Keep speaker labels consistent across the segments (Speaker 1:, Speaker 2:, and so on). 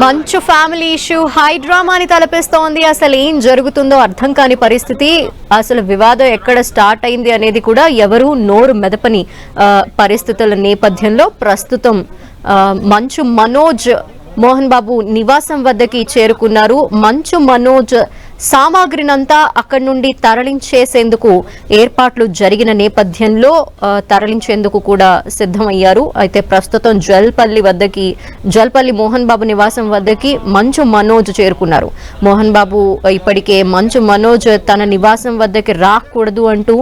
Speaker 1: మంచు family issue high డ్రామాని తలపిస్తోంది. అసలు ఏం జరుగుతుందో అర్థం కాని పరిస్థితి. అసలు వివాదం ఎక్కడ స్టార్ట్ అయింది అనేది కూడా ఎవరు నోరు మెదపని పరిస్థితుల నేపథ్యంలో ప్రస్తుతం మంచు మనోజ్ మోహన్ బాబు నివాసం వద్దకి చేరుకున్నారు. మంచు మనోజ్ సామాగ్రినంతా అక్కడి నుండి తరలించేసేందుకు ఏర్పాట్లు జరిగిన నేపథ్యంలో తరలించేందుకు కూడా సిద్ధమయ్యారు. అయితే ప్రస్తుతం జల్పల్లి మోహన్ బాబు నివాసం వద్దకి మంచు మనోజ్ చేరుకున్నారు. మోహన్ బాబు ఇప్పటికే మంచు మనోజ్ తన నివాసం వద్దకి రాకూడదు అంటూ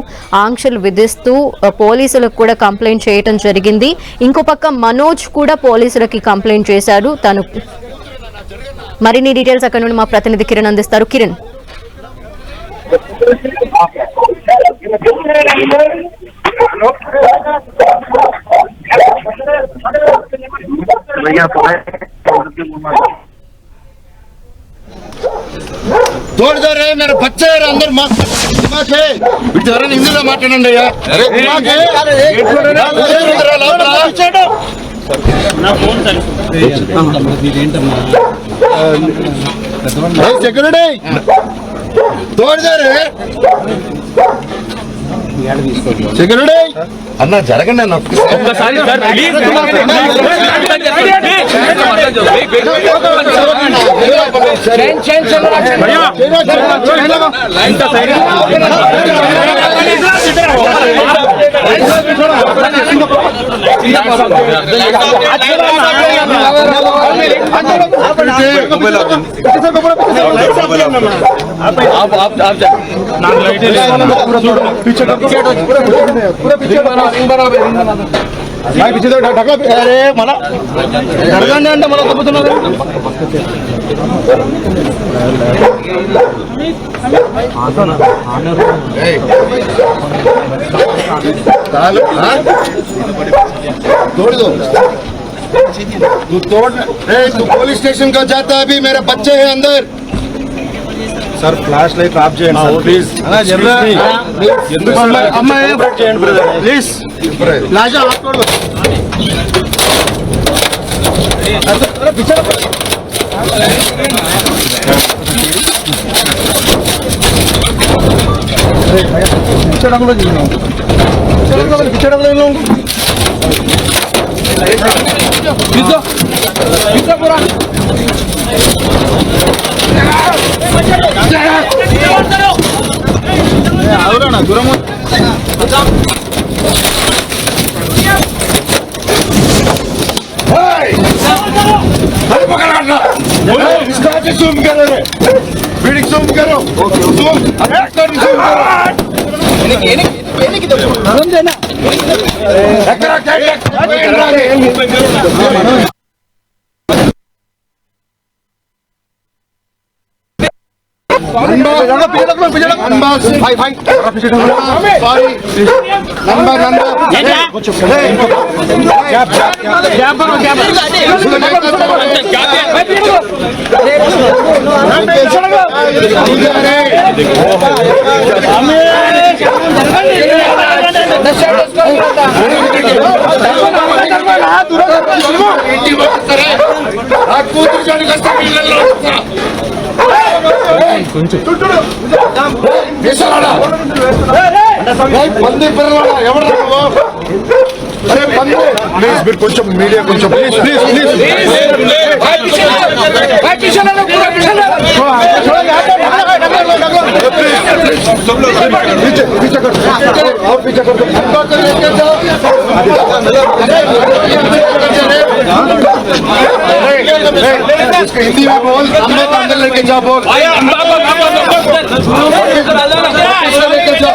Speaker 1: ఆంక్షలు విధిస్తూ పోలీసులకు కూడా కంప్లైంట్ చేయడం జరిగింది. ఇంకో పక్క మనోజ్ కూడా పోలీసులకి కంప్లైంట్ చేశాడు. తను మరిన్ని డీటెయిల్స్ అక్కడ నుండి మా ప్రతినిధి కిరణ్ అందిస్తారు. కిరణ్,
Speaker 2: तोड़ दो रे मेरे बच्चे अंदर हिंदी में माట్లాడండి సెక్యూరిటీ तोड़ दो रे సెక్యూరిటీ అన్న జరగండి అన్న ఒక్కసారి సార్ ప్లీజ్ पीछे ढका अरे मला जरगंడి అంటే मला తప్పుతున్నారు तोड़ दो तू तोड़ तू पुलिस स्टेशन का जाता है अभी मेरे बच्चे हैं अंदर सर फ्लैश लाइट ऑफ చేయండి सर प्लीज అమ్మాయి చేయండి బ్రదర్ ప్లీజ్ ఫ్లాష్ ఆఫ్ कर दो अरे पीछे पीछे डालो जी पीछे डालो लोग पीछे पीछे पूरा आवरा दूर जूम करो वीडियो जूम करो जूम एक्टर जूम करो ప్లీజ్ మీరు కొంచెం మీడియా కొంచెం ప్లీజ్ ప్లీజ్ ప్లీజ్ पीछे कर और पीछे कर इसको हिंदी में बोल अंदर लेके जा बोल लेके जा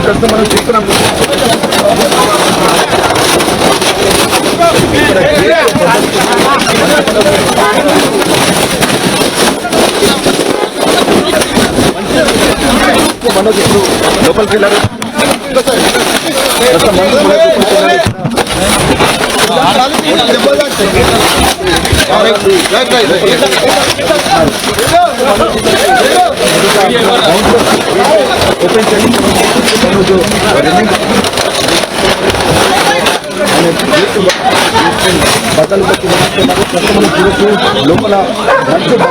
Speaker 2: ప్రస్తుతం మనం చూస్తున్నాం. మనోజ్ లోపలికి వెళ్ళారు. లోపల
Speaker 3: ఓపెన్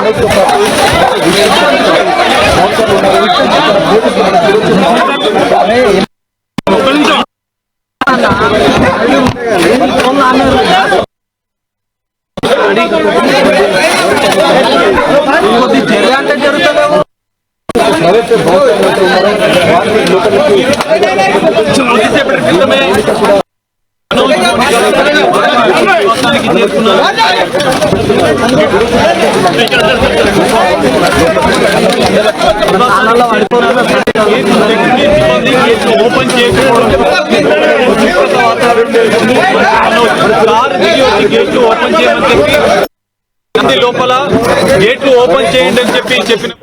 Speaker 3: గేట్లు ఓపెన్ చేయమని చెప్పి లోపల గేట్లు ఓపెన్ చేయండి అని చెప్పిన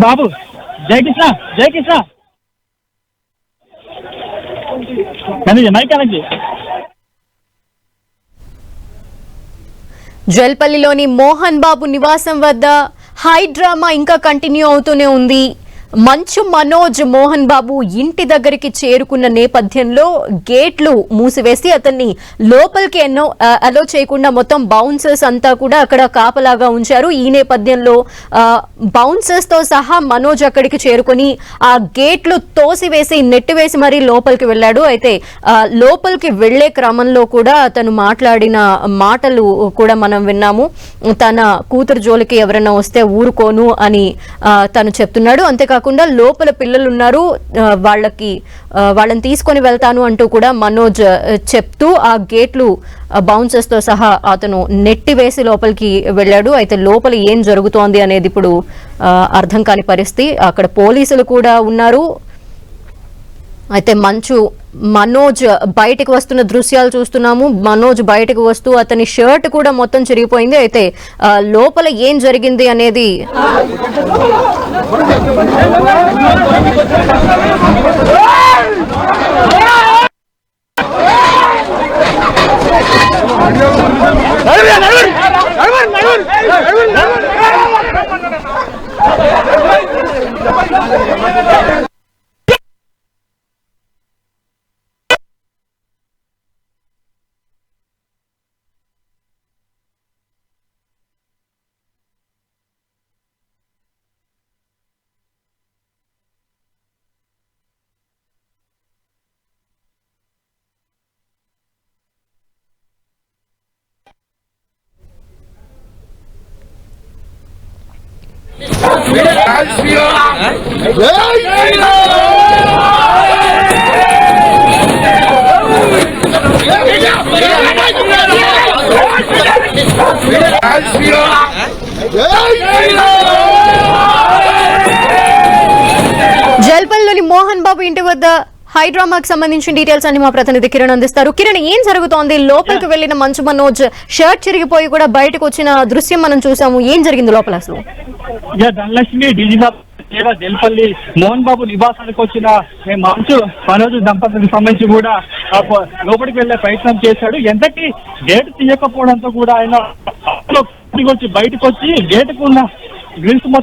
Speaker 4: బాబు జై కృష్ణ జై కృష్ణ మైక్ కనెక్ట్.
Speaker 1: జల్పల్లిలోని మోహన్ బాబు నివాసం వద్ద హై డ్రామా ఇంకా కంటిన్యూ అవుతూనే ఉంది. మంచు మనోజ్ మోహన్ బాబు ఇంటి దగ్గరికి చేరుకున్న నేపథ్యంలో గేట్లు మూసివేసి అతన్ని లోపలికి అలో చేయకుండా మొత్తం బౌన్సర్స్ అంతా కూడా అక్కడ కాపలాగా ఉంచారు. ఈ నేపథ్యంలో బౌన్సర్స్ తో సహా మనోజ్ అక్కడికి చేరుకుని ఆ గేట్లు తోసివేసి నెట్టివేసి మరీ లోపలికి వెళ్ళాడు. అయితే లోపలికి వెళ్లే క్రమంలో కూడా అతను మాట్లాడిన మాటలు కూడా మనం విన్నాము. తన కూతురు జోలికి ఎవరైనా వస్తే ఊరుకోను అని తను చెప్తున్నాడు. అంతేకాకుండా లోపల పిల్లలు ఉన్నారు, వాళ్ళని తీసుకొని వెళ్తాను అంటూ కూడా మనోజ్ చెప్తూ ఆ గేట్లు బౌన్సర్స్ తో సహా అతను నెట్టివేసి లోపలికి వెళ్ళాడు. అయితే లోపల ఏం జరుగుతోంది అనేది ఇప్పుడు అర్థం కాని పరిస్థితి. అక్కడ పోలీసులు కూడా ఉన్నారు. అయితే మనోజ్ బయటకు వస్తున్న దృశ్యాలు చూస్తున్నాము. మనోజ్ బయటకు వస్తూ అతని షర్ట్ కూడా మొత్తం చిరిగిపోయింది. అయితే లోపల ఏం జరిగింది అనేది జల్పల్లిలోని మోహన్ బాబు ఇంటి వద్ద హై డ్రామాకి సంబంధించిన డీటెయిల్స్ అన్ని మా ప్రతినిధి కిరణ్ అందిస్తారు. కిరణ్, ఏం జరుగుతోంది? లోపలికి వెళ్లిన మంచు మనోజ్ షర్ట్ చిరిగిపోయి కూడా బయటకు వచ్చిన దృశ్యం మనం చూసాము. ఏం జరిగింది లోపల అసలు?
Speaker 4: ధనలక్ష్మి జల్పల్లి మోహన్ బాబు నివాసానికి వచ్చిన మంచు మనోజ్ దంపతులకు సంబంధించి కూడా లోపలికి వెళ్లే ప్రయత్నం చేశాడు. ఎంతకి గేటు తీయకపోవడంతో కూడా ఆయన బయటకు వచ్చి గేటుకు ఉన్న గ్రిల్స్ మొత్తం